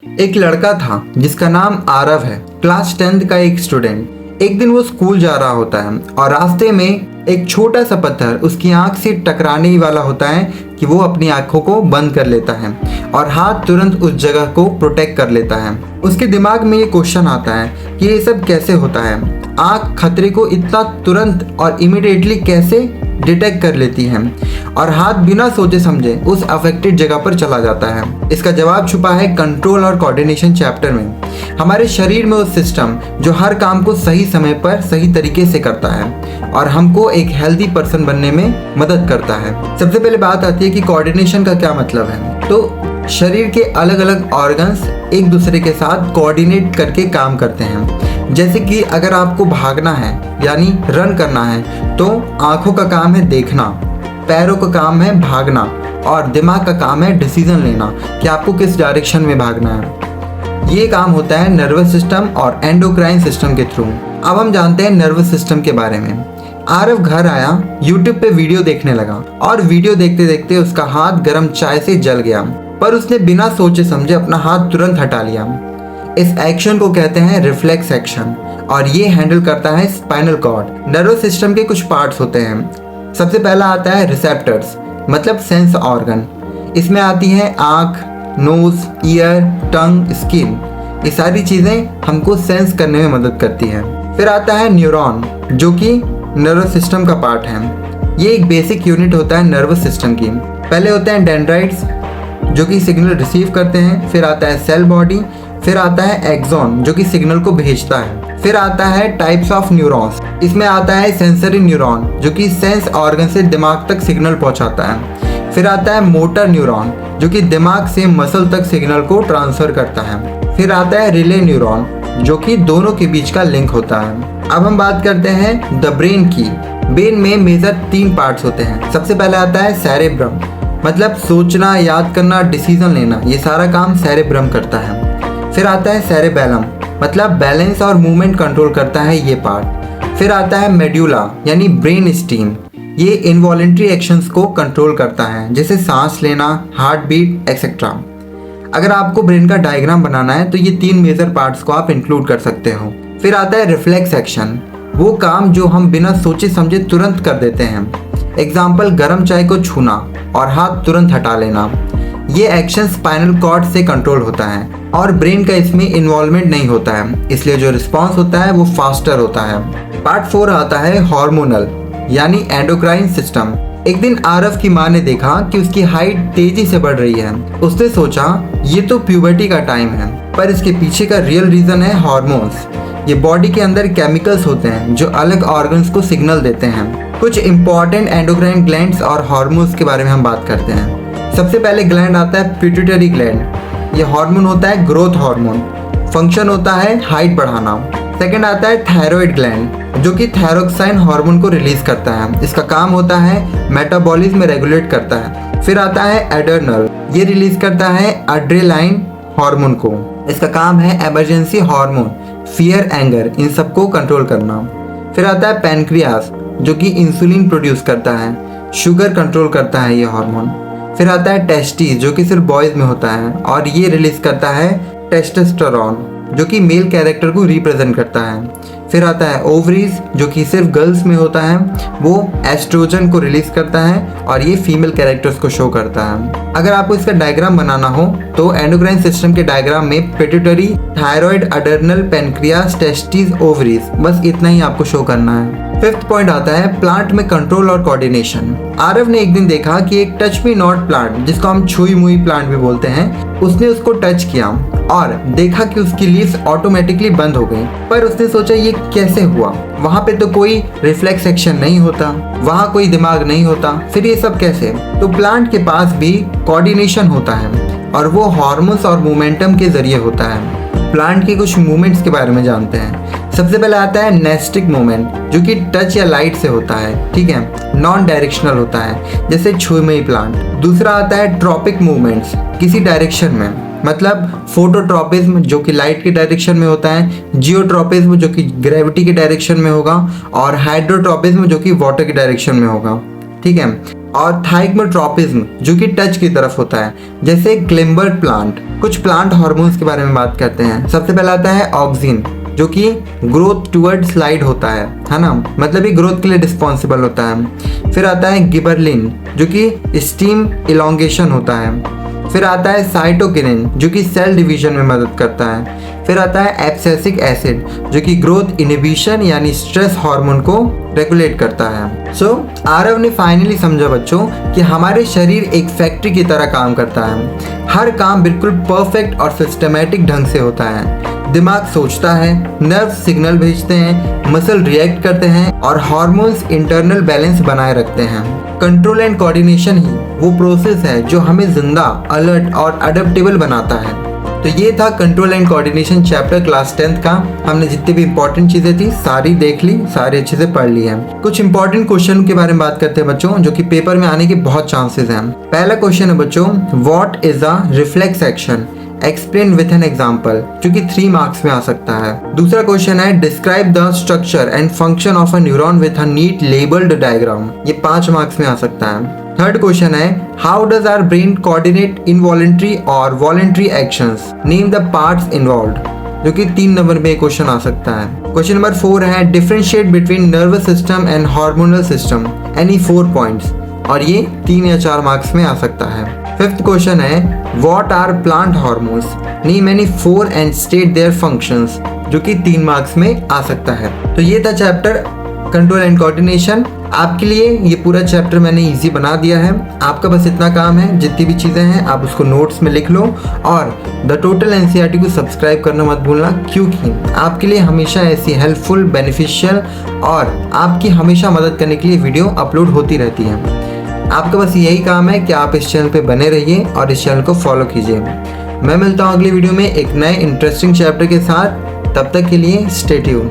एक लड़का था जिसका नाम आरव है, क्लास 10th का एक स्टूडेंट। एक दिन वो स्कूल जा रहा होता है और रास्ते में एक छोटा सा पत्थर उसकी आंख से टकराने ही वाला होता है कि वो अपनी आंखों को बंद कर लेता है और हाथ तुरंत उस जगह को प्रोटेक्ट कर लेता है। उसके दिमाग में ये क्वेश्चन आता है कि ये सब कैसे होता है, आंख खतरे को इतना तुरंत और इमीडिएटली कैसे डिटेक्ट कर लेती है और हाथ बिना सोचे समझे उस अफेक्टेड जगह पर चला जाता है। इसका जवाब छुपा है कंट्रोल और कोऑर्डिनेशन चैप्टर में। हमारे शरीर में वो सिस्टम जो हर काम को सही समय पर सही तरीके से करता है और हमको एक हेल्दी पर्सन बनने में मदद करता है। सबसे पहले बात आती है कि कोऑर्डिनेशन का क्या मतलब है। तो शरीर के अलग अलग ऑर्गन्स एक दूसरे के साथ कोऑर्डिनेट करके काम करते हैं। जैसे कि अगर आपको भागना है यानी रन करना है तो आंखों का काम है देखना, पैरों का काम है भागना और दिमाग का काम है डिसीजन लेना कि आपको किस डायरेक्शन में भागना है। ये काम होता है नर्वस सिस्टम और एंडोक्राइन सिस्टम के थ्रू। अब हम जानते हैं नर्वस सिस्टम के बारे में। आरव घर आया, यूट्यूब पे वीडियो देखने लगा और वीडियो देखते देखते उसका हाथ गर्म चाय से जल गया, पर उसने बिना सोचे समझे अपना हाथ तुरंत हटा लिया। इस एक्शन को कहते हैं रिफ्लेक्स एक्शन और ये हैंडल करता है स्पाइनल कॉर्ड। नर्वस सिस्टम के कुछ पार्ट्स होते हैं। सबसे पहला आता है रिसेप्टर्स, मतलब सेंस ऑर्गन। इसमें आती है आँख, नोज, ईयर, टंग, स्किन। ये सारी चीज़ें हमको सेंस करने में मदद करती हैं। फिर आता है न्यूरॉन जो कि नर्वस सिस्टम का पार्ट है। ये एक बेसिक यूनिट होता है नर्वस सिस्टम की। पहले होते हैं डेंड्राइट्स जो कि सिग्नल रिसीव करते हैं। फिर आता है सेल बॉडी। फिर आता है एक्सॉन जो कि सिग्नल को भेजता है। फिर आता है टाइप्स ऑफ न्यूरॉन्स। इसमें आता है सेंसरी न्यूरॉन जो कि सेंस ऑर्गन से दिमाग तक सिग्नल पहुंचाता है। फिर आता है मोटर न्यूरॉन जो कि दिमाग से मसल तक सिग्नल को ट्रांसफर करता है। फिर आता है रिले न्यूरॉन जो कि दोनों के बीच का लिंक होता है। अब हम बात करते हैं द ब्रेन की। ब्रेन में मेजर 3 पार्ट्स होते हैं। सबसे पहले आता है सेरेब्रम, मतलब सोचना, याद करना, डिसीजन लेना, ये सारा काम सेरेब्रम करता है। फिर आता है सेरेबेलम, मतलब बैलेंस और मूवमेंट कंट्रोल करता है ये पार्ट। फिर आता है मेडुला यानी ब्रेन स्टीम, ये इनवॉलेंट्री एक्शंस को कंट्रोल करता है जैसे सांस लेना, हार्ट बीट एक्सेट्रा। अगर आपको ब्रेन का डायग्राम बनाना है तो ये 3 मेजर पार्ट्स को आप इंक्लूड कर सकते हो। फिर आता है रिफ्लेक्स एक्शन, वो काम जो हम बिना सोचे समझे तुरंत कर देते हैं। एग्जाम्पल गर्म चाय को छूना और हाथ तुरंत हटा लेना। ये एक्शन स्पाइनल कॉर्ड से कंट्रोल होता है और ब्रेन का इसमें इन्वॉल्वमेंट नहीं होता है, इसलिए जो रिस्पॉन्स होता है वो फास्टर होता है। पार्ट 4 आता है हार्मोनल यानी एंडोक्राइन सिस्टम। एक दिन आरव की माँ ने देखा कि उसकी हाइट तेजी से बढ़ रही है। उसने सोचा ये तो प्यूबर्टी का टाइम है, पर इसके पीछे का रियल रीजन है हार्मोन्स। ये बॉडी के अंदर केमिकल्स होते हैं जो अलग ऑर्गन्स को सिग्नल देते हैं। कुछ इंपॉर्टेंट एंडोक्राइन ग्लैंड्स और हार्मोन्स के बारे में हम बात करते हैं। सबसे पहले ग्लैंड आता है पिट्यूटरी ग्लैंड। ये हार्मोन होता है ग्रोथ हार्मोन, फंक्शन होता है हाइट बढ़ाना। सेकंड आता है थायराइड ग्लैंड जो कि थायरोक्साइन हार्मोन को रिलीज करता है। इसका काम होता है मेटाबॉलिज्म रेगुलेट करता है। फिर आता है एड्रेनल, ये रिलीज करता है एड्रेनालाइन हार्मोन को। इसका काम है इमरजेंसी हार्मोन, फियर, एंगर, इन सबको कंट्रोल करना। फिर आता है पैनक्रियास जो कि इंसुलिन प्रोड्यूस करता है, शुगर कंट्रोल करता है ये हार्मोन। फिर आता है टेस्टिस जो कि सिर्फ बॉयज में होता है और ये रिलीज करता है टेस्टोस्टेरोन जो कि मेल कैरेक्टर को रिप्रेजेंट करता है। फिर आता है ओवरीज जो कि सिर्फ गर्ल्स में होता है, वो एस्ट्रोजन को रिलीज करता है और ये फीमेल कैरेक्टर्स को शो करता है। अगर आपको इसका डायग्राम बनाना हो तो एंडोक्राइन सिस्टम के डायग्राम में pituitary, thyroid, adrenal, pancreas, testis, ovaries, बस इतना ही आपको शो करना है। 5th पॉइंट आता है प्लांट में कंट्रोल और कोऑर्डिनेशन। आरव ने एक दिन देखा कि एक टच मी नॉट प्लांट, जिसको हम छुई मुई प्लांट भी बोलते हैं, उसने उसको टच किया और देखा कि उसकी लीव्स ऑटोमेटिकली बंद हो गई। पर उसने सोचा ये कैसे हुआ, वहाँ पे तो कोई रिफ्लेक्स एक्शन नहीं होता, वहाँ कोई दिमाग नहीं होता, फिर ये सब कैसे। तो प्लांट के पास भी कोऑर्डिनेशन होता है और वो हार्मोन्स और मोमेंटम के जरिए होता है। प्लांट के कुछ मूवमेंट्स के बारे में जानते हैं। सबसे पहले आता है नेस्टिक मूवमेंट जो कि टच या लाइट से होता है, ठीक है, नॉन डायरेक्शनल होता है जैसे छुई मुई प्लांट। दूसरा आता है ट्रॉपिक मूवमेंट्स, किसी डायरेक्शन में, मतलब फोटोट्रॉपिज्म जो कि लाइट के डायरेक्शन में होता है, जियोट्रॉपिज्म जो कि ग्रेविटी के डायरेक्शन में होगा और हाइड्रोट्रॉपिज्म जो कि वाटर के डायरेक्शन में होगा, ठीक है। और थाइगमोट्रोपिज्म जो कि टच की तरफ होता है, जैसे क्लिम्बर्ट प्लांट। कुछ प्लांट हार्मोन्स के बारे में बात करते हैं। सबसे पहला आता है ऑक्सिन जो कि ग्रोथ टुवर्ड स्लाइड होता है ना, मतलब ये ग्रोथ के लिए रिस्पॉन्सिबल होता है। फिर आता है गिबरलिन जो कि स्टीम इलोंगेशन होता है। फिर आता है साइटोकिनिन जो कि सेल डिवीजन में मदद करता है। फिर आता है एब्सिसिक एसिड जो कि ग्रोथ इनहिबिशन यानी स्ट्रेस हार्मोन को रेगुलेट करता है। आरव ने फाइनली समझा बच्चों कि हमारे शरीर एक फैक्ट्री की तरह काम करता है। हर काम बिल्कुल परफेक्ट और सिस्टमेटिक ढंग से होता है। दिमाग सोचता है, नर्व सिग्नल भेजते हैं, मसल रिएक्ट करते हैं और हार्मोन्स इंटरनल बैलेंस बनाए रखते हैं। कंट्रोल एंड कोऑर्डिनेशन ही वो प्रोसेस है जो हमें जिंदा, अलर्ट और अडेप्टेबल बनाता है। तो ये था control and coordination chapter class 10th का। हमने जितनी भी इंपॉर्टेंट चीजें थी सारी देख ली, सारी अच्छे से पढ़ ली है। कुछ इंपॉर्टेंट क्वेश्चन के बारे में बात करते हैं बच्चों, जो कि पेपर में आने के बहुत चांसेस हैं। पहला क्वेश्चन है बच्चों, what is a reflex action, explain with an example, जो कि 3 मार्क्स में आ सकता है। दूसरा क्वेश्चन है, describe the structure and function of a neuron with a neat labelled diagram, ये 5 मार्क्स में आ सकता है। थर्ड क्वेश्चन है, how does our brain coordinate involuntary और voluntary actions, name the parts involved, जो कि 3 नंबर में क्वेश्चन आ सकता है। क्वेश्चन नंबर 4 है, differentiate between nervous system and hormonal system, any 4 points, और ये 3 या 4 मार्क्स में आ सकता है। फिफ्थ क्वेश्चन है, what are plant hormones, name any 4 and state their functions, जो कि 3 मार्क्स में आ सकता है। तो ये था चैप्टर कंट्रोल एंड कोऑर्डिनेशन। आपके लिए ये पूरा चैप्टर मैंने इजी बना दिया है। आपका बस इतना काम है, जितनी भी चीज़ें हैं आप उसको नोट्स में लिख लो और द टोटल एनसीईआरटी को सब्सक्राइब करना मत भूलना, क्योंकि आपके लिए हमेशा ऐसी हेल्पफुल, बेनिफिशियल और आपकी हमेशा मदद करने के लिए वीडियो अपलोड होती रहती है। आपका बस यही काम है कि आप इस चैनल पे बने रहिए और इस चैनल को फॉलो कीजिए। मैं मिलता हूँ अगली वीडियो में एक नए इंटरेस्टिंग चैप्टर के साथ। तब तक के लिए स्टे ट्यून्ड।